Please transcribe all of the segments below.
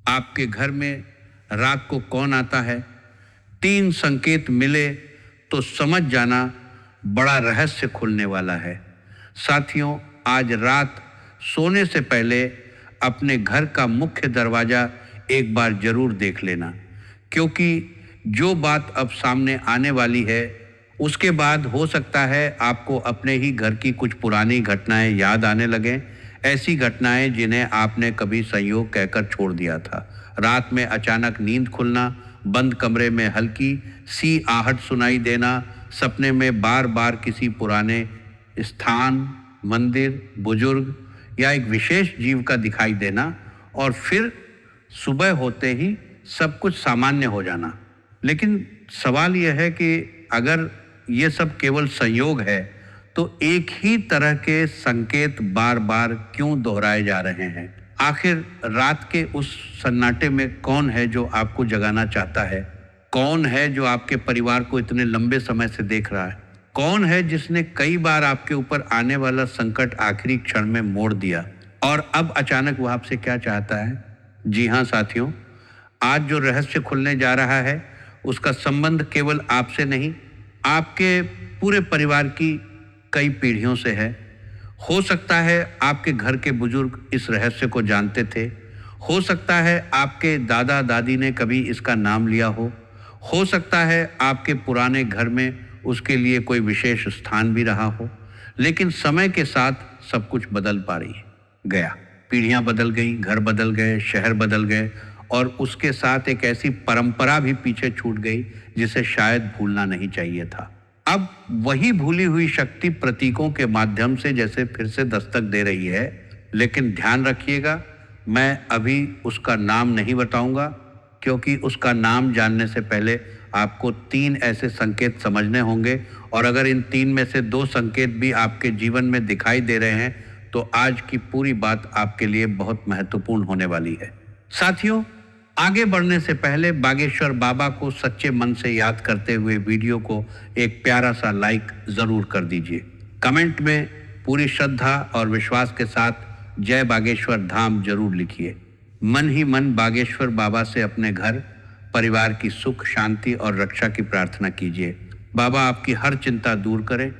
आपके घर में रात को कौन आता है। 3 संकेत मिले तो समझ जाना बड़ा रहस्य खुलने वाला है। साथियों, आज रात सोने से पहले अपने घर का मुख्य दरवाज़ा एक बार जरूर देख लेना, क्योंकि जो बात अब सामने आने वाली है उसके बाद हो सकता है आपको अपने ही घर की कुछ पुरानी घटनाएं याद आने लगें। ऐसी घटनाएं जिन्हें आपने कभी संयोग कहकर छोड़ दिया था। रात में अचानक नींद खुलना, बंद कमरे में हल्की सी आहट सुनाई देना, सपने में बार बार किसी पुराने स्थान, मंदिर, बुजुर्ग या एक विशेष जीव का दिखाई देना और फिर सुबह होते ही सब कुछ सामान्य हो जाना। लेकिन सवाल यह है कि अगर ये सब केवल संयोग है तो एक ही तरह के संकेत बार बार क्यों दोहराए जा रहे हैं। आखिर रात के उस सन्नाटे में कौन है जो आपको जगाना चाहता है? कौन है जो आपके परिवार को इतने लंबे समय से देख रहा है? कौन है जिसने कई बार आपके ऊपर आने वाला संकट आखिरी क्षण में मोड़ दिया और अब अचानक वो आपसे क्या चाहता है? जी हाँ साथियों, आज जो रहस्य खुलने जा रहा है उसका संबंध केवल आपसे नहीं, आपके पूरे परिवार की कई पीढ़ियों से है। हो सकता है आपके घर के बुजुर्ग इस रहस्य को जानते थे। हो सकता है आपके दादा दादी ने कभी इसका नाम लिया हो सकता है आपके पुराने घर में उसके लिए कोई विशेष स्थान भी रहा हो। लेकिन समय के साथ सब कुछ बदल पा रही गया। पीढ़ियां बदल गई, घर बदल गए, शहर बदल गए और उसके साथ एक ऐसी परंपरा भी पीछे छूट गई जिसे शायद भूलना नहीं चाहिए था। अब वही भूली हुई शक्ति प्रतीकों के माध्यम से जैसे फिर से दस्तक दे रही है। लेकिन ध्यान रखिएगा, मैं अभी उसका नाम नहीं बताऊंगा, क्योंकि उसका नाम जानने से पहले आपको 3 ऐसे संकेत समझने होंगे और अगर इन 3 में से 2 संकेत भी आपके जीवन में दिखाई दे रहे हैं तो आज की पूरी बात आपके लिए बहुत महत्वपूर्ण होने वाली है। साथियों, आगे बढ़ने से पहले बागेश्वर बाबा को सच्चे मन से याद करते हुए वीडियो को एक प्यारा सा लाइक जरूर कर दीजिए। कमेंट में पूरी श्रद्धा और विश्वास के साथ जय बागेश्वर धाम जरूर लिखिए। मन ही मन बागेश्वर बाबा से अपने घर परिवार की सुख, शांति और रक्षा की प्रार्थना कीजिए। बाबा आपकी हर चिंता दूर करें,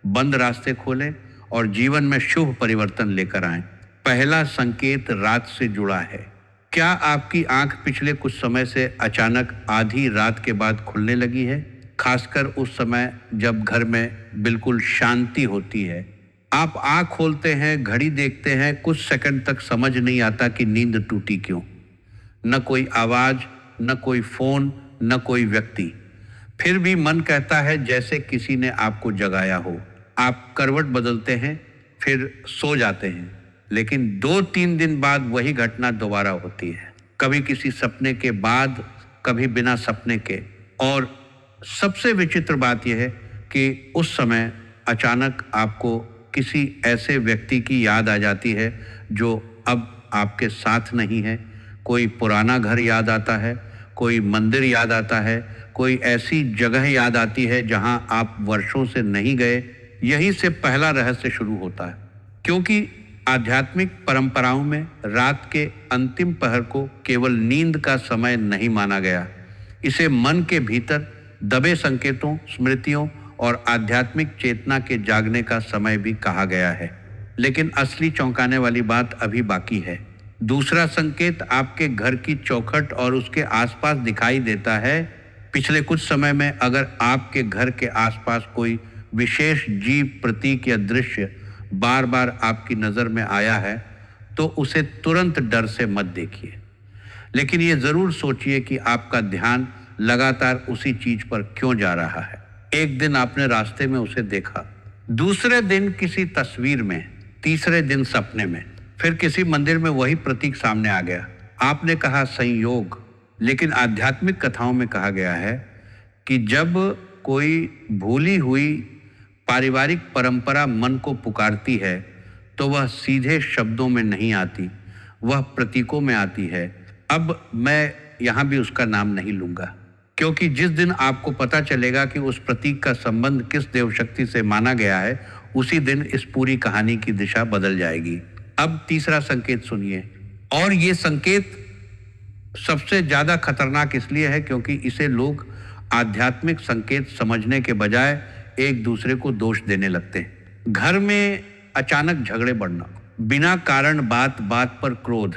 बंद रास्ते खोलें और जीवन में शुभ परिवर्तन लेकर आएं। पहला संकेत रात से जुड़ा है। क्या आपकी आंख पिछले कुछ समय से अचानक आधी रात के बाद खुलने लगी है? खासकर उस समय जब घर में बिल्कुल शांति होती है। आप आंख खोलते हैं, घड़ी देखते हैं, कुछ सेकंड तक समझ नहीं आता कि नींद टूटी क्यों। न कोई आवाज, न कोई फोन, न कोई व्यक्ति, फिर भी मन कहता है जैसे किसी ने आपको जगाया हो। आप करवट बदलते हैं, फिर सो जाते हैं, लेकिन 2-3 दिन बाद वही घटना दोबारा होती है। कभी किसी सपने के बाद, कभी बिना सपने के। और सबसे विचित्र बात यह है कि उस समय अचानक आपको किसी ऐसे व्यक्ति की याद आ जाती है जो अब आपके साथ नहीं है। कोई पुराना घर याद आता है, कोई मंदिर याद आता है, कोई ऐसी जगह याद आती है जहां आप वर्षों से नहीं गए। यहीं से पहला रहस्य शुरू होता है, क्योंकि आध्यात्मिक परंपराओं में रात के अंतिम पहर को केवल नींद का समय नहीं माना गया। इसे मन के भीतर दबे संकेतों, स्मृतियों और आध्यात्मिक चेतना के जागने का समय भी कहा गया है। लेकिन असली चौंकाने वाली बात अभी बाकी है। दूसरा संकेत आपके घर की चौखट और उसके आसपास दिखाई देता है। पिछले कुछ समय में अगर आपके घर के आसपास कोई विशेष जीव, प्रतीक या दृश्य बार बार आपकी नज़र में आया है तो उसे तुरंत डर से मत देखिए। लेकिन ये ज़रूर सोचिए कि आपका ध्यान लगातार उसी चीज़ पर क्यों जा रहा है। एक दिन आपने रास्ते में उसे देखा, दूसरे दिन किसी तस्वीर में, तीसरे दिन सपने में, फिर किसी मंदिर में वही प्रतीक सामने आ गया। आपने कहा संयोग, लेकिन आध्यात्मिक कथाओं में कहा गया है कि जब कोई भूली हुई पारिवारिक परंपरा मन को पुकारती है तो वह सीधे शब्दों में नहीं आती, वह प्रतीकों में आती है। अब मैं यहाँ भी उसका नाम नहीं लूँगा, क्योंकि जिस दिन आपको पता चलेगा कि उस प्रतीक का संबंध किस देवशक्ति से माना गया है, उसी दिन इस पूरी कहानी की दिशा बदल जाएगी। अब तीसरा संकेत सुनिए, और ये संकेत सबसे ज्यादा खतरनाक इसलिए है क्योंकि इसे लोग आध्यात्मिक संकेत समझने के बजाय एक दूसरे को दोष देने लगते हैं। घर में अचानक झगड़े बढ़ना, बिना कारण बात बात पर क्रोध,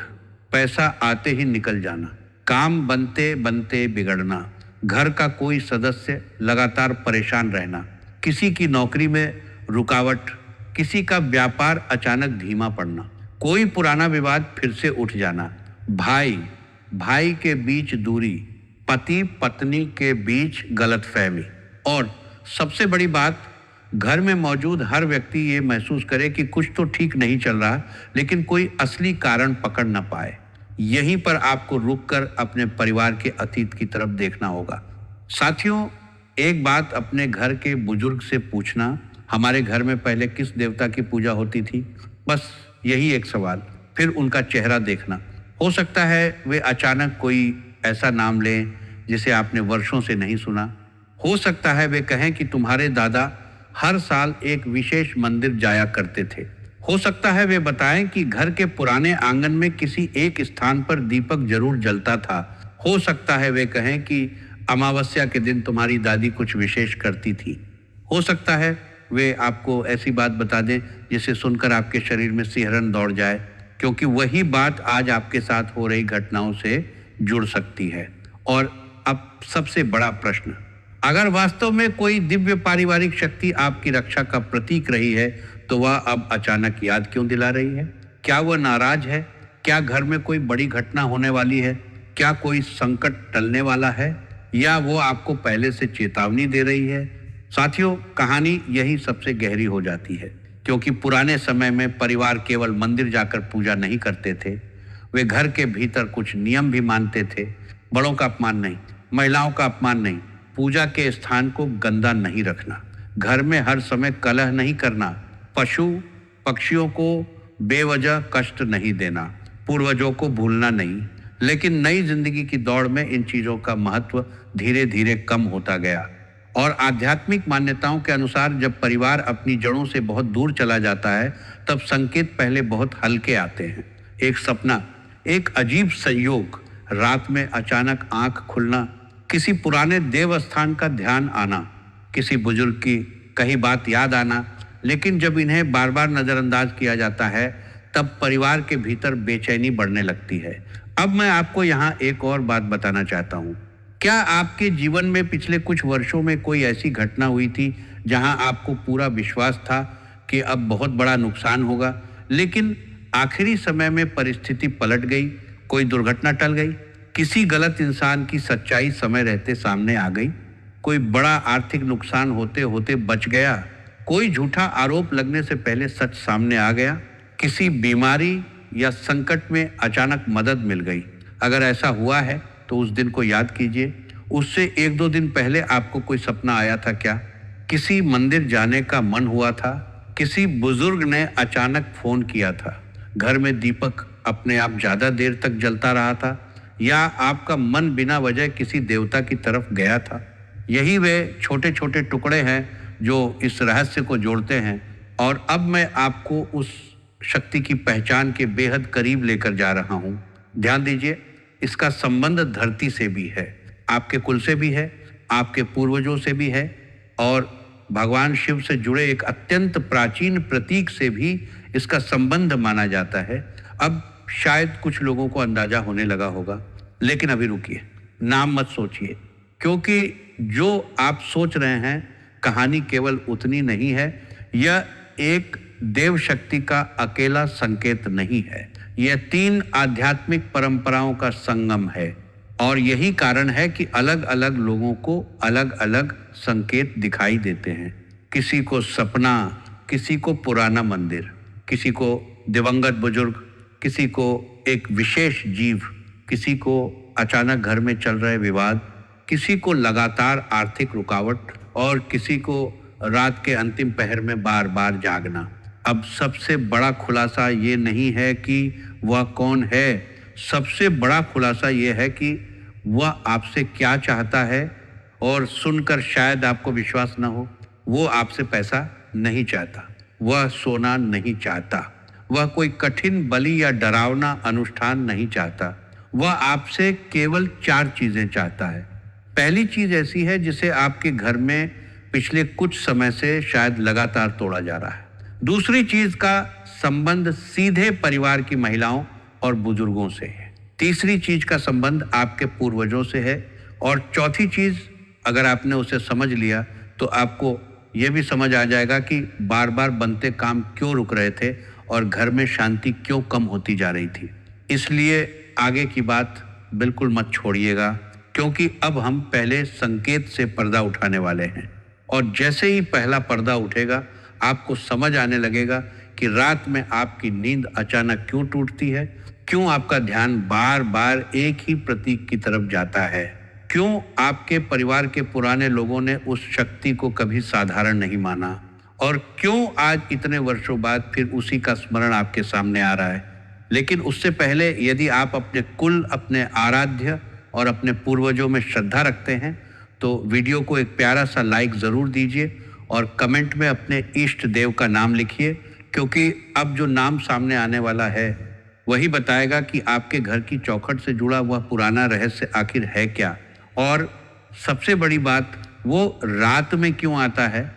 पैसा आते ही निकल जाना, काम बनते बनते बिगड़ना, घर का कोई सदस्य लगातार परेशान रहना, किसी की नौकरी में रुकावट, किसी का व्यापार अचानक धीमा पड़ना, कोई पुराना विवाद फिर से उठ जाना, भाई भाई के बीच दूरी, पति पत्नी के बीच गलतफहमी, और सबसे बड़ी बात, घर में मौजूद हर व्यक्ति ये महसूस करे कि कुछ तो ठीक नहीं चल रहा, लेकिन कोई असली कारण पकड़ न पाए। यहीं पर आपको रुककर अपने परिवार के अतीत की तरफ देखना होगा। साथियों, एक बात अपने घर के बुजुर्ग से पूछना, हमारे घर में पहले किस देवता की पूजा होती थी? बस यही एक सवाल। फिर उनका चेहरा देखना। हो सकता है वे अचानक कोई ऐसा नाम लें जिसे आपने वर्षों से नहीं सुना। हो सकता है वे कहें कि तुम्हारे दादा हर साल एक विशेष मंदिर जाया करते थे। हो सकता है वे बताएं कि घर के पुराने आंगन में किसी एक स्थान पर दीपक जरूर जलता था। हो सकता है वे कहें कि अमावस्या के दिन तुम्हारी दादी कुछ विशेष करती थी। हो सकता है वे आपको ऐसी बात बता दें जिसे सुनकर आपके शरीर में सिहरन दौड़ जाए, क्योंकि वही बात आज आपके साथ हो रही घटनाओं से जुड़ सकती है। और अब सबसे बड़ा प्रश्न, अगर वास्तव में कोई दिव्य पारिवारिक शक्ति आपकी रक्षा का प्रतीक रही है, तो वह अब अचानक याद क्यों दिला रही है? क्या वह नाराज है? क्या घर में कोई बड़ी घटना होने वाली है? क्या कोई संकट टलने वाला है? या वो आपको पहले से चेतावनी दे रही है? साथियों, कहानी यही सबसे गहरी हो जाती है, क्योंकि पुराने समय में परिवार केवल मंदिर जाकर पूजा नहीं करते थे। वे घर के भीतर कुछ नियम भी मानते थे। बड़ों का अपमान नहीं, महिलाओं का अपमान नहीं, पूजा के स्थान को गंदा नहीं रखना, घर में हर समय कलह नहीं करना, पशु पक्षियों को बेवजह कष्ट नहीं देना, पूर्वजों को भूलना नहीं। लेकिन नई जिंदगी की दौड़ में इन चीजों का महत्व धीरे धीरे कम होता गया। और आध्यात्मिक मान्यताओं के अनुसार जब परिवार अपनी जड़ों से बहुत दूर चला जाता है, तब संकेत पहले बहुत हल्के आते हैं। एक सपना, एक अजीब संयोग, रात में अचानक आंख खुलना, किसी पुराने देव स्थान का ध्यान आना, किसी बुजुर्ग की कही बात याद आना। लेकिन जब इन्हें बार बार नजरअंदाज किया जाता है, तब परिवार के भीतर बेचैनी बढ़ने लगती है। अब मैं आपको यहाँ एक और बात बताना चाहता हूँ। क्या आपके जीवन में पिछले कुछ वर्षों में कोई ऐसी घटना हुई थी जहां आपको पूरा विश्वास था कि अब बहुत बड़ा नुकसान होगा, लेकिन आखिरी समय में परिस्थिति पलट गई, कोई दुर्घटना टल गई, किसी गलत इंसान की सच्चाई समय रहते सामने आ गई, कोई बड़ा आर्थिक नुकसान होते होते बच गया, कोई झूठा आरोप लगने से पहले सच सामने आ गया, किसी बीमारी या संकट में अचानक मदद मिल गई? अगर ऐसा हुआ है तो उस दिन को याद कीजिए। उससे एक दो दिन पहले आपको कोई सपना आया था क्या? किसी मंदिर जाने का मन हुआ था? किसी बुजुर्ग ने अचानक फोन किया था? घर में दीपक अपने आप ज्यादा देर तक जलता रहा था? या आपका मन बिना वजह किसी देवता की तरफ गया था? यही वे छोटे छोटे टुकड़े हैं जो इस रहस्य को जोड़ते हैं। और अब मैं आपको उस शक्ति की पहचान के बेहद करीब लेकर जा रहा हूँ। ध्यान दीजिए, इसका संबंध धरती से भी है, आपके कुल से भी है, आपके पूर्वजों से भी है, और भगवान शिव से जुड़े एक अत्यंत प्राचीन प्रतीक से भी इसका संबंध माना जाता है। अब शायद कुछ लोगों को अंदाजा होने लगा होगा, लेकिन अभी रुकिए, नाम मत सोचिए, क्योंकि जो आप सोच रहे हैं कहानी केवल उतनी नहीं है। यह एक देव शक्ति का अकेला संकेत नहीं है, यह 3 आध्यात्मिक परंपराओं का संगम है। और यही कारण है कि अलग अलग लोगों को अलग अलग संकेत दिखाई देते हैं। किसी को सपना, किसी को पुराना मंदिर, किसी को दिवंगत बुजुर्ग, किसी को एक विशेष जीव, किसी को अचानक घर में चल रहे विवाद, किसी को लगातार आर्थिक रुकावट, और किसी को रात के अंतिम पहर में बार बार जागना। अब सबसे बड़ा खुलासा ये नहीं है कि वह कौन है, सबसे बड़ा खुलासा ये है कि वह आपसे क्या चाहता है। और सुनकर शायद आपको विश्वास ना हो, वो आपसे पैसा नहीं चाहता, वह सोना नहीं चाहता, वह कोई कठिन बलि या डरावना अनुष्ठान नहीं चाहता, वह आपसे केवल 4 चीजें चाहता है। पहली चीज ऐसी है जिसे आपके घर में पिछले कुछ समय से शायद लगातार तोड़ा जा रहा है। दूसरी चीज का संबंध सीधे परिवार की महिलाओं और बुजुर्गों से है। तीसरी चीज का संबंध आपके पूर्वजों से है। और चौथी चीज, अगर आपने उसे समझ लिया तो आपको यह भी समझ आ जाएगा कि बार बार बनते काम क्यों रुक रहे थे और घर में शांति क्यों कम होती जा रही थी। इसलिए आगे की बात बिल्कुल मत छोड़िएगा, क्योंकि अब हम पहले संकेत से पर्दा उठाने वाले हैं। और जैसे ही पहला पर्दा उठेगा आपको समझ आने लगेगा कि रात में आपकी नींद अचानक क्यों टूटती है, क्यों आपका ध्यान बार बार एक ही प्रतीक की तरफ जाता है, क्यों आपके परिवार के पुराने लोगों ने उस शक्ति को कभी साधारण नहीं माना, और क्यों आज इतने वर्षों बाद फिर उसी का स्मरण आपके सामने आ रहा है। लेकिन उससे पहले यदि आप अपने कुल, अपने आराध्य और अपने पूर्वजों में श्रद्धा रखते हैं तो वीडियो को एक प्यारा सा लाइक ज़रूर दीजिए और कमेंट में अपने इष्ट देव का नाम लिखिए, क्योंकि अब जो नाम सामने आने वाला है वही बताएगा कि आपके घर की चौखट से जुड़ा वह पुराना रहस्य आखिर है क्या, और सबसे बड़ी बात, वो रात में क्यों आता है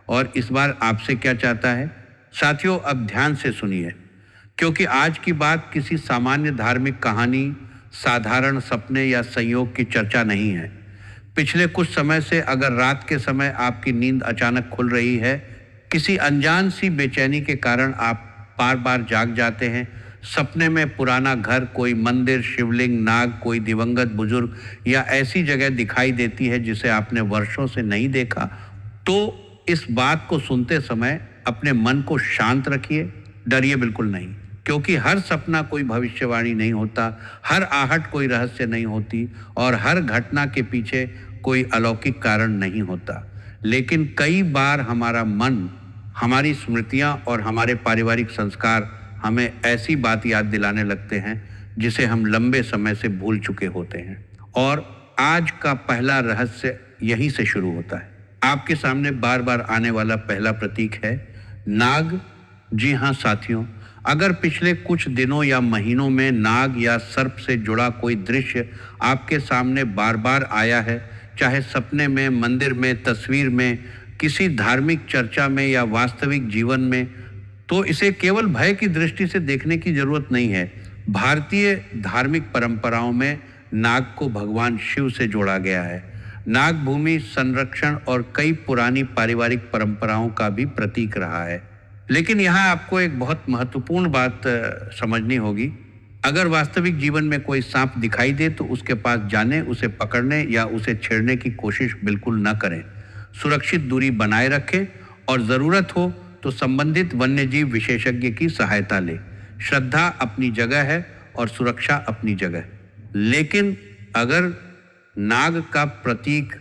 और इस बार आपसे क्या चाहता है। साथियों, अब ध्यान से सुनिए, क्योंकि आज की बात किसी सामान्य धार्मिक कहानी, साधारण सपने या संयोग की चर्चा नहीं है। पिछले कुछ समय से अगर रात के समय आपकी नींद अचानक खुल रही है, किसी अनजान सी बेचैनी के कारण आप बार बार जाग जाते हैं, सपने में पुराना घर, कोई मंदिर, शिवलिंग, नाग, कोई दिवंगत बुजुर्ग या ऐसी जगह दिखाई देती है जिसे आपने वर्षों से नहीं देखा, तो इस बात को सुनते समय अपने मन को शांत रखिए, डरिए बिल्कुल नहीं, क्योंकि हर सपना कोई भविष्यवाणी नहीं होता, हर आहट कोई रहस्य नहीं होती और हर घटना के पीछे कोई अलौकिक कारण नहीं होता। लेकिन कई बार हमारा मन, हमारी स्मृतियां और हमारे पारिवारिक संस्कार हमें ऐसी बात याद दिलाने लगते हैं जिसे हम लंबे समय से भूल चुके होते हैं। और आज का पहला रहस्य यहीं से शुरू होता है। आपके सामने बार बार आने वाला पहला प्रतीक है नाग। जी हाँ साथियों, अगर पिछले कुछ दिनों या महीनों में नाग या सर्प से जुड़ा कोई दृश्य आपके सामने बार बार आया है, चाहे सपने में, मंदिर में, तस्वीर में, किसी धार्मिक चर्चा में या वास्तविक जीवन में, तो इसे केवल भय की दृष्टि से देखने की जरूरत नहीं है। भारतीय धार्मिक परंपराओं में नाग को भगवान शिव से जोड़ा गया है। नाग भूमि, संरक्षण और कई पुरानी पारिवारिक परंपराओं का भी प्रतीक रहा है। लेकिन यहाँ आपको एक बहुत महत्वपूर्ण बात समझनी होगी। अगर वास्तविक जीवन में कोई सांप दिखाई दे तो उसके पास जाने, उसे पकड़ने या उसे छेड़ने की कोशिश बिल्कुल न करें। सुरक्षित दूरी बनाए रखें और ज़रूरत हो तो संबंधित वन्यजीव विशेषज्ञ की सहायता लें। श्रद्धा अपनी जगह है और सुरक्षा अपनी जगह। लेकिन अगर नाग का प्रतीक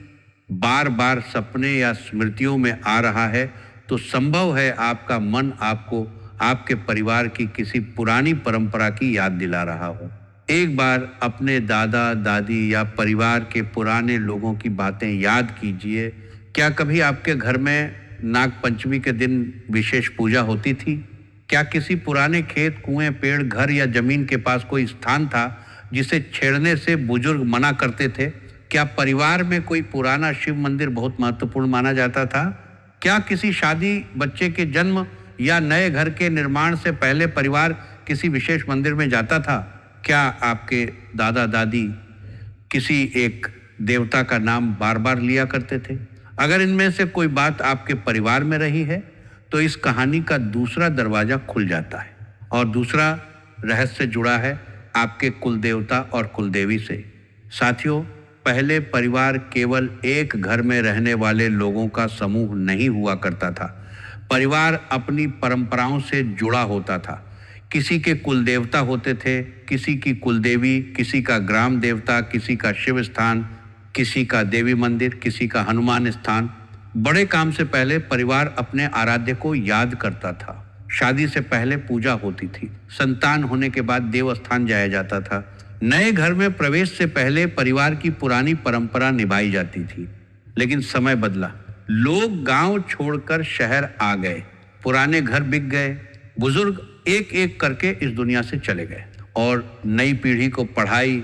बार बार सपने या स्मृतियों में आ रहा है तो संभव है आपका मन आपको आपके परिवार की किसी पुरानी परंपरा की याद दिला रहा हो। एक बार अपने दादा दादी या परिवार के पुराने लोगों की बातें याद कीजिए। क्या कभी आपके घर में नाग पंचमी के दिन विशेष पूजा होती थी? क्या किसी पुराने खेत, कुएं, पेड़, घर या जमीन के पास कोई स्थान था जिसे छेड़ने से बुजुर्ग मना करते थे? क्या परिवार में कोई पुराना शिव मंदिर बहुत महत्वपूर्ण माना जाता था? क्या किसी शादी, बच्चे के जन्म या नए घर के निर्माण से पहले परिवार किसी विशेष मंदिर में जाता था? क्या आपके दादा दादी किसी एक देवता का नाम बार बार लिया करते थे? अगर इनमें से कोई बात आपके परिवार में रही है तो इस कहानी का दूसरा दरवाजा खुल जाता है। और दूसरा रहस्य जुड़ा है आपके कुल देवता और कुलदेवी से। साथियों, पहले परिवार केवल एक घर में रहने वाले लोगों का समूह नहीं हुआ करता था। परिवार अपनी परंपराओं से जुड़ा होता था। किसी के कुल देवता होते थे, किसी की कुलदेवी, किसी का ग्राम देवता, किसी का शिव स्थान, किसी का देवी मंदिर, किसी का हनुमान स्थान। बड़े काम से पहले परिवार अपने आराध्य को याद करता था। शादी से पहले पूजा होती थी, संतान होने के बाद देव स्थान जाया जाता था। नए घर में प्रवेश से पहले परिवार की पुरानी परंपरा निभाई जाती थी। लेकिन समय बदला, लोग गांव छोड़कर शहर आ गए, पुराने घर बिक गए, बुजुर्ग एक एक करके इस दुनिया से चले गए और नई पीढ़ी को पढ़ाई,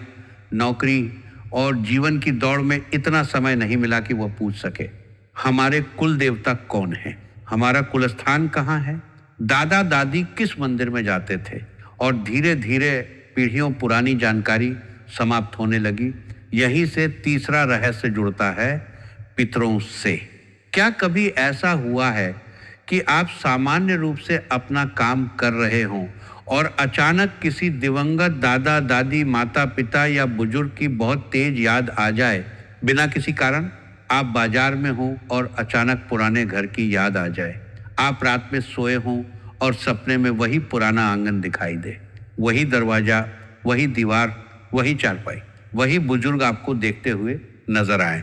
नौकरी और जीवन की दौड़ में इतना समय नहीं मिला कि वह पूछ सके हमारे कुल देवता कौन है, हमारा कुल स्थान कहाँ है, दादा दादी किस मंदिर में जाते थे। और धीरे धीरे पीढ़ियों पुरानी जानकारी समाप्त होने लगी। यहीं से तीसरा रहस्य जुड़ता है, पितरों से। क्या कभी ऐसा हुआ है कि आप सामान्य रूप से अपना काम कर रहे हों और अचानक किसी दिवंगत दादा दादी, माता पिता या बुजुर्ग की बहुत तेज याद आ जाए बिना किसी कारण? आप बाजार में हों और अचानक पुराने घर की याद आ जाए। आप रात में सोए हों और सपने में वही पुराना आंगन दिखाई दे, वही दरवाजा, वही दीवार, वही चारपाई, वही बुजुर्ग आपको देखते हुए नजर आए।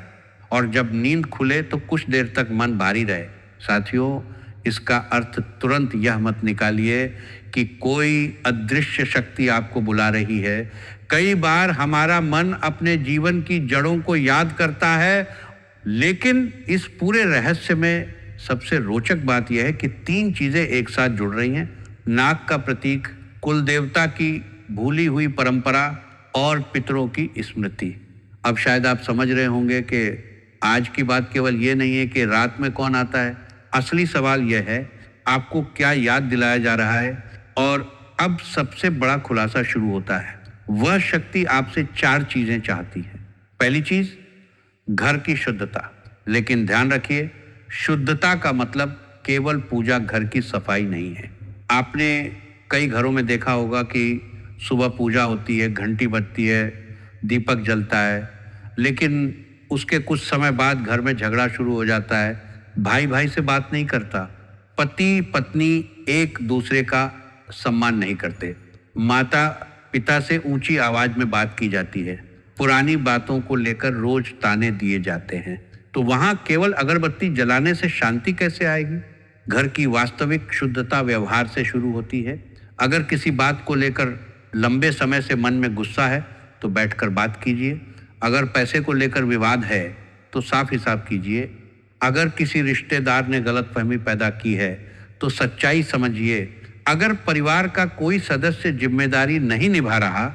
और जब नींद खुले तो कुछ देर तक मन भारी रहे। साथियों, इसका अर्थ तुरंत यह मत निकालिए कि कोई अदृश्य शक्ति आपको बुला रही है। कई बार हमारा मन अपने जीवन की जड़ों को याद करता है, लेकिन इस पूरे रहस्य में सबसे रोचक बात यह है कि 3 चीजें एक साथ जुड़ रही हैं। नाग का प्रतीक, कुल देवता की भूली हुई परंपरा और पितरों की स्मृति। अब शायद आप समझ रहे होंगे कि आज की बात केवल ये नहीं है कि रात में कौन आता है। असली सवाल यह है, आपको क्या याद दिलाया जा रहा है। और अब सबसे बड़ा खुलासा शुरू होता है। वह शक्ति आपसे 4 चीजें चाहती है। पहली चीज, घर की शुद्धता। लेकिन ध्यान रखिए, शुद्धता का मतलब केवल पूजा घर की सफाई नहीं है। आपने कई घरों में देखा होगा कि सुबह पूजा होती है, घंटी बजती है, दीपक जलता है, लेकिन उसके कुछ समय बाद घर में झगड़ा शुरू हो जाता है। भाई भाई से बात नहीं करता, पति पत्नी एक दूसरे का सम्मान नहीं करते, माता पिता से ऊंची आवाज में बात की जाती है, पुरानी बातों को लेकर रोज ताने दिए जाते हैं। तो वहां केवल अगरबत्ती जलाने से शांति कैसे आएगी? घर की वास्तविक शुद्धता व्यवहार से शुरू होती है। अगर किसी बात को लेकर लंबे समय से मन में गुस्सा है तो बैठकर बात कीजिए। अगर पैसे को लेकर विवाद है तो साफ हिसाब कीजिए। अगर किसी रिश्तेदार ने गलतफहमी पैदा की है तो सच्चाई समझिए। अगर परिवार का कोई सदस्य जिम्मेदारी नहीं निभा रहा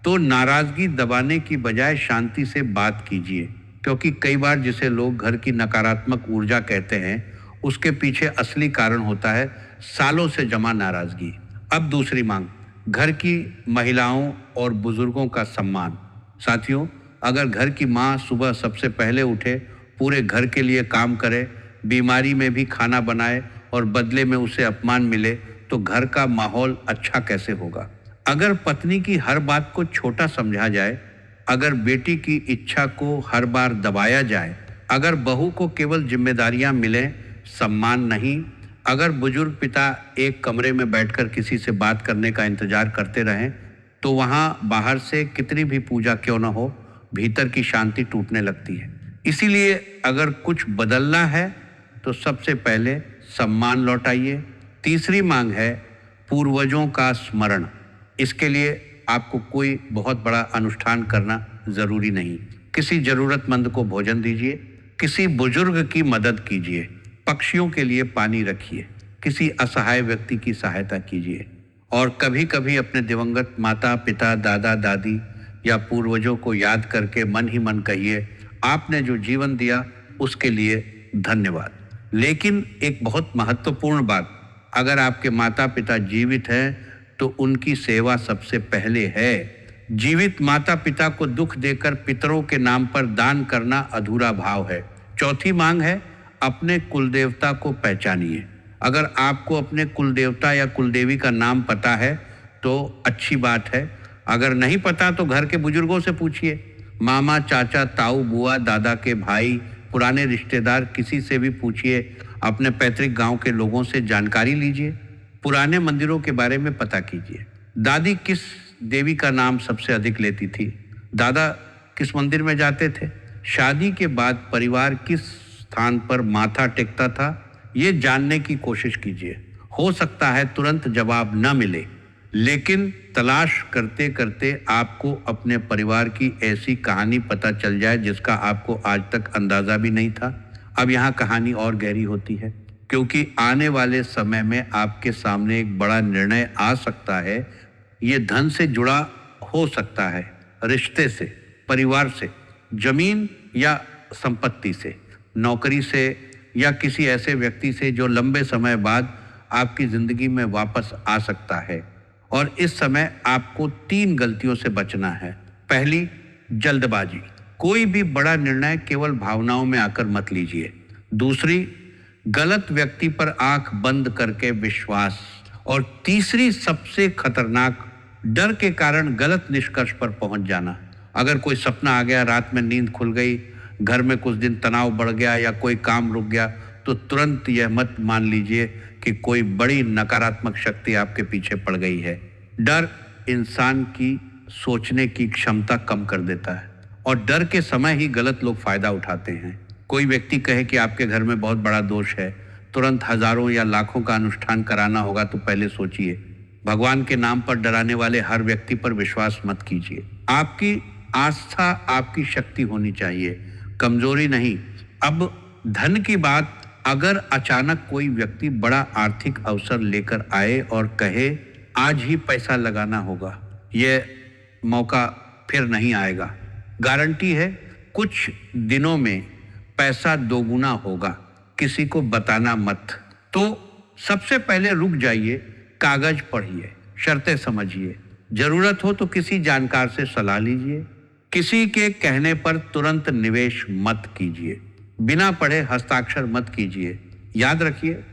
तो नाराजगी दबाने की बजाय शांति से बात कीजिए, क्योंकि कई बार जिसे लोग घर की नकारात्मक ऊर्जा कहते हैं उसके पीछे असली कारण होता है सालों से जमा नाराजगी। अब दूसरी मांग, घर की महिलाओं और बुजुर्गों का सम्मान। साथियों, अगर घर की माँ सुबह सबसे पहले उठे, पूरे घर के लिए काम करे, बीमारी में भी खाना बनाए और बदले में उसे अपमान मिले, तो घर का माहौल अच्छा कैसे होगा? अगर पत्नी की हर बात को छोटा समझा जाए, अगर बेटी की इच्छा को हर बार दबाया जाए, अगर बहू को केवल जिम्मेदारियां मिलें, सम्मान नहीं, अगर बुजुर्ग पिता एक कमरे में बैठकर किसी से बात करने का इंतजार करते रहें, तो वहां बाहर से कितनी भी पूजा क्यों न हो, भीतर की शांति टूटने लगती है। इसीलिए अगर कुछ बदलना है तो सबसे पहले सम्मान लौटाइए। तीसरी मांग है पूर्वजों का स्मरण। इसके लिए आपको कोई बहुत बड़ा अनुष्ठान करना जरूरी नहीं। किसी जरूरतमंद को भोजन दीजिए, किसी बुजुर्ग की मदद कीजिए, पक्षियों के लिए पानी रखिए, किसी असहाय व्यक्ति की सहायता कीजिए। और कभी कभी अपने दिवंगत माता पिता, दादा दादी या पूर्वजों को याद करके मन ही मन कहिए, आपने जो जीवन दिया उसके लिए धन्यवाद। लेकिन एक बहुत महत्वपूर्ण बात, अगर आपके माता पिता जीवित हैं तो उनकी सेवा सबसे पहले है। जीवित माता पिता को दुख देकर पितरों के नाम पर दान करना अधूरा भाव है। चौथी मांग है, अपने कुलदेवता को पहचानिए। अगर आपको अपने कुलदेवता या कुलदेवी का नाम पता है तो अच्छी बात है, अगर नहीं पता तो घर के बुजुर्गों से पूछिए। मामा, चाचा, ताऊ, बुआ, दादा के भाई, पुराने रिश्तेदार, किसी से भी पूछिए। अपने पैतृक गांव के लोगों से जानकारी लीजिए, पुराने मंदिरों के बारे में पता कीजिए। दादी किस देवी का नाम सबसे अधिक लेती थी? दादा किस मंदिर में जाते थे? शादी के बाद परिवार किस स्थान पर माथा टेकता था? ये जानने की कोशिश कीजिए। हो सकता है तुरंत जवाब न मिले, लेकिन तलाश करते करते आपको अपने परिवार की ऐसी कहानी पता चल जाए जिसका आपको आज तक अंदाजा भी नहीं था। अब यहाँ कहानी और गहरी होती है, क्योंकि आने वाले समय में आपके सामने एक बड़ा निर्णय आ सकता है। ये धन से जुड़ा हो सकता है, रिश्ते से, परिवार से, जमीन या संपत्ति से, नौकरी से या किसी ऐसे व्यक्ति से जो लंबे समय बाद आपकी जिंदगी में वापस आ सकता है। और इस समय आपको 3 गलतियों से बचना है। पहली, जल्दबाजी। कोई भी बड़ा निर्णय केवल भावनाओं में आकर मत लीजिए। दूसरी, गलत व्यक्ति पर आंख बंद करके विश्वास। और तीसरी, सबसे खतरनाक, डर के कारण गलत निष्कर्ष पर पहुंच जाना। अगर कोई सपना आ गया, रात में नींद खुल गई, घर में कुछ दिन तनाव बढ़ गया या कोई काम रुक गया, तो तुरंत यह मत मान लीजिए कि कोई बड़ी नकारात्मक शक्ति आपके पीछे पड़ गई है। डर इंसान की सोचने की क्षमता कम कर देता है और डर के समय ही गलत लोग फायदा उठाते हैं। कोई व्यक्ति कहे कि आपके घर में बहुत बड़ा दोष है, तुरंत हजारों या लाखों का अनुष्ठान कराना होगा, तो पहले सोचिए। भगवान के नाम पर डराने वाले हर व्यक्ति पर विश्वास मत कीजिए। आपकी आस्था आपकी शक्ति होनी चाहिए, कमजोरी नहीं। अब धन की बात, अगर अचानक कोई व्यक्ति बड़ा आर्थिक अवसर लेकर आए और कहे आज ही पैसा लगाना होगा, यह मौका फिर नहीं आएगा। गारंटी है कुछ दिनों में पैसा दोगुना होगा, किसी को बताना मत। तो सबसे पहले रुक जाइए, कागज पढ़िए, शर्तें समझिए, जरूरत हो तो किसी जानकार से सलाह लीजिए। किसी के कहने पर तुरंत निवेश मत कीजिए, बिना पढ़े हस्ताक्षर मत कीजिए। याद रखिए,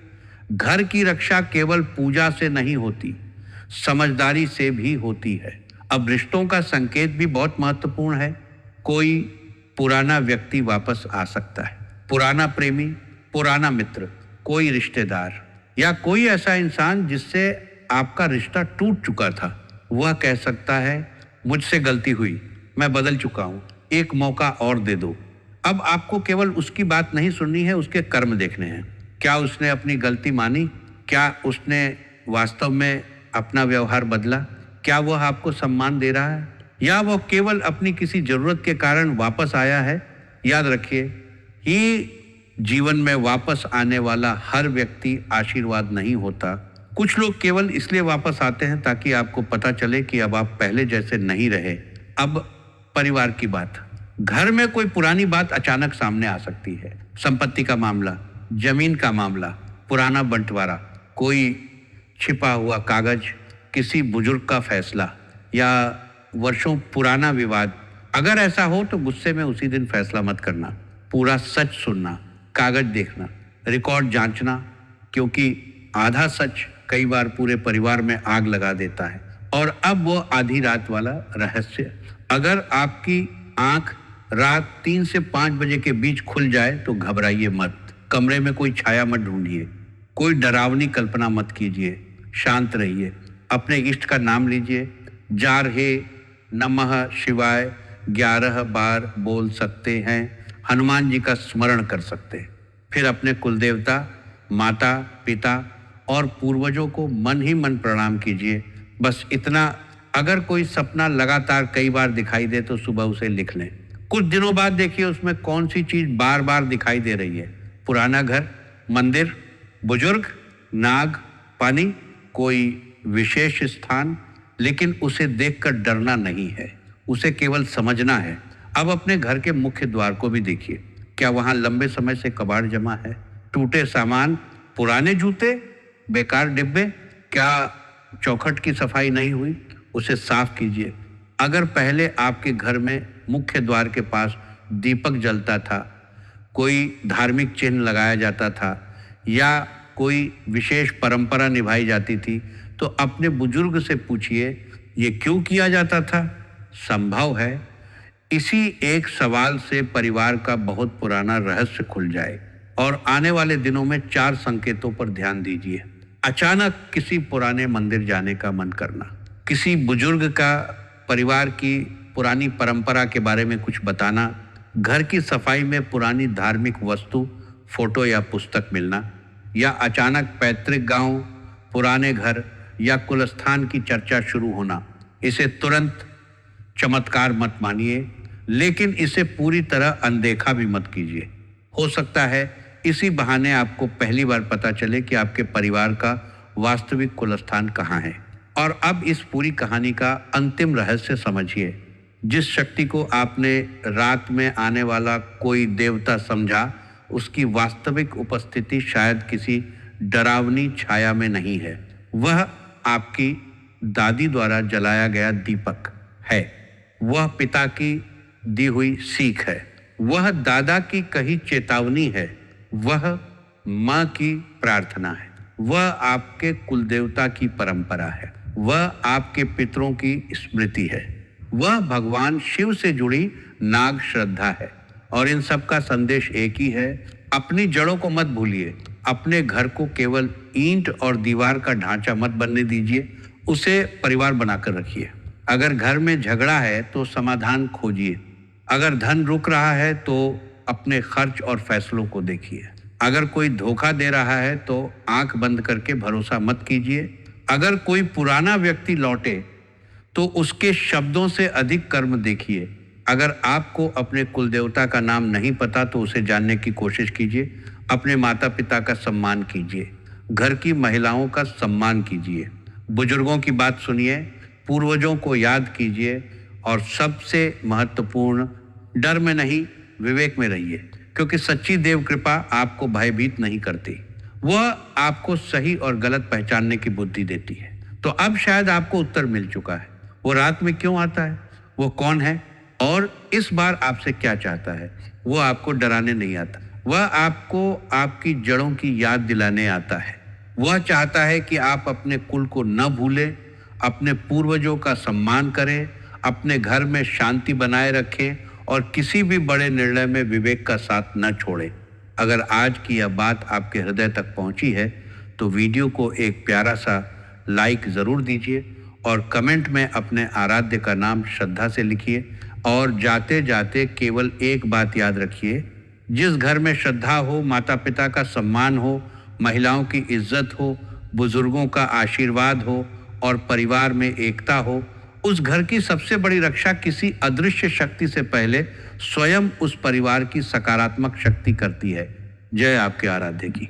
घर की रक्षा केवल पूजा से नहीं होती, समझदारी से भी होती है। अब रिश्तों का संकेत भी बहुत महत्वपूर्ण है। कोई पुराना व्यक्ति वापस आ सकता है, पुराना प्रेमी, पुराना मित्र, कोई रिश्तेदार या कोई ऐसा इंसान जिससे आपका रिश्ता टूट चुका था। वह कह सकता है मुझसे गलती हुई, मैं बदल चुका हूं, एक मौका और दे दो। अब आपको केवल उसकी बात नहीं सुननी है, उसके कर्म देखने हैं। क्या उसने अपनी गलती मानी? क्या उसने वास्तव में अपना व्यवहार बदला? क्या वह आपको सम्मान दे रहा है या वह केवल अपनी किसी जरूरत के कारण वापस आया है? याद रखिए, ये जीवन में वापस आने वाला हर व्यक्ति आशीर्वाद नहीं होता। कुछ लोग केवल इसलिए वापस आते हैं ताकि आपको पता चले कि अब आप पहले जैसे नहीं रहे। अब परिवार की बात, घर में कोई पुरानी बात अचानक सामने आ सकती है। संपत्ति का मामला, जमीन का मामला, पुराना बंटवारा, कोई छिपा हुआ कागज, किसी बुजुर्ग का फैसला या वर्षों पुराना विवाद। अगर ऐसा हो तो गुस्से में उसी दिन फैसला मत करना। पूरा सच सुनना, कागज देखना, रिकॉर्ड जांचना, क्योंकि आधा सच कई बार पूरे परिवार में आग लगा देता है। और अब वो आधी रात वाला रहस्य, अगर आपकी आंख रात 3 से 5 बजे के बीच खुल जाए तो घबराइए मत। कमरे में कोई छाया मत ढूंढिए, कोई डरावनी कल्पना मत कीजिए, शांत रहिए, अपने इष्ट का नाम लीजिए। जार हे नमः शिवाय 11 बार बोल सकते हैं, हनुमान जी का स्मरण कर सकते हैं। फिर अपने कुलदेवता, माता पिता और पूर्वजों को मन ही मन प्रणाम कीजिए। बस इतना। अगर कोई सपना लगातार कई बार दिखाई दे तो सुबह उसे लिख लें। कुछ दिनों बाद देखिए उसमें कौन सी चीज बार बार दिखाई दे रही है। पुराना घर, मंदिर, बुजुर्ग, नाग, पानी, कोई विशेष स्थान। लेकिन उसे देखकर डरना नहीं है, उसे केवल समझना है। अब अपने घर के मुख्य द्वार को भी देखिए, क्या वहां लंबे समय से कबाड़ जमा है? टूटे सामान, पुराने जूते, बेकार डिब्बे, क्या चौखट की सफाई नहीं हुई? उसे साफ कीजिए। अगर पहले आपके घर में मुख्य द्वार के पास दीपक जलता था, कोई धार्मिक चिन्ह लगाया जाता था या कोई विशेष परंपरा निभाई जाती थी, तो अपने बुजुर्ग से पूछिए ये क्यों किया जाता था। संभव है इसी एक सवाल से परिवार का बहुत पुराना रहस्य खुल जाए। और आने वाले दिनों में 4 संकेतों पर ध्यान दीजिए। अचानक किसी पुराने मंदिर जाने का मन करना, किसी बुजुर्ग का परिवार की पुरानी परंपरा के बारे में कुछ बताना, घर की सफाई में पुरानी धार्मिक वस्तु, फोटो या पुस्तक मिलना, या अचानक पैतृक गांव, पुराने घर या कुलस्थान की चर्चा शुरू होना। इसे तुरंत चमत्कार मत मानिए, लेकिन इसे पूरी तरह अनदेखा भी मत कीजिए। हो सकता है इसी बहाने आपको पहली बार पता चले कि आपके परिवार का वास्तविक कुलस्थान कहाँ है। और अब इस पूरी कहानी का अंतिम रहस्य समझिए। जिस शक्ति को आपने रात में आने वाला कोई देवता समझा, उसकी वास्तविक उपस्थिति शायद किसी डरावनी छाया में नहीं है। वह आपकी दादी द्वारा जलाया गया दीपक है। वह पिता की दी हुई सीख है। वह दादा की कही चेतावनी है। वह माँ की प्रार्थना है। वह आपके कुलदेवता की परंपरा है। वह आपके पितरों की स्मृति है। वह भगवान शिव से जुड़ी नाग श्रद्धा है। और इन सब का संदेश एक ही है, अपनी जड़ों को मत भूलिए। अपने घर को केवल ईंट और दीवार का ढांचा मत बनने दीजिए, उसे परिवार बनाकर रखिए। अगर घर में झगड़ा है तो समाधान खोजिए। अगर धन रुक रहा है तो अपने खर्च और फैसलों को देखिए। अगर कोई धोखा दे रहा है तो आंख बंद करके भरोसा मत कीजिए। अगर कोई पुराना व्यक्ति लौटे तो उसके शब्दों से अधिक कर्म देखिए। अगर आपको अपने कुलदेवता का नाम नहीं पता तो उसे जानने की कोशिश कीजिए। अपने माता पिता का सम्मान कीजिए। घर की महिलाओं का सम्मान कीजिए। बुजुर्गों की बात सुनिए। पूर्वजों को याद कीजिए। और सबसे महत्वपूर्ण, डर में नहीं, विवेक में रहिए, क्योंकि सच्ची देव कृपा आपको भयभीत नहीं करती। वह आपको सही और गलत पहचानने की बुद्धि देती है। तो अब शायद आपको उत्तर मिल चुका है। वो रात में क्यों आता है, वो कौन है और इस बार आपसे क्या चाहता है। वो आपको डराने नहीं आता। वह आपको आपकी जड़ों की याद दिलाने आता है। वह चाहता है कि आप अपने कुल को न भूलें, अपने पूर्वजों का सम्मान करें, अपने घर में शांति बनाए रखें और किसी भी बड़े निर्णय में विवेक का साथ न छोड़ें। अगर आज की यह बात आपके हृदय तक पहुंची है तो वीडियो को एक प्यारा सा लाइक ज़रूर दीजिए और कमेंट में अपने आराध्य का नाम श्रद्धा से लिखिए। और जाते जाते केवल एक बात याद रखिए, जिस घर में श्रद्धा हो, माता पिता का सम्मान हो, महिलाओं की इज्जत हो, बुजुर्गों का आशीर्वाद हो और परिवार में एकता हो, उस घर की सबसे बड़ी रक्षा किसी अदृश्य शक्ति से पहले स्वयं उस परिवार की सकारात्मक शक्ति करती है। जय आपके आराध्य की।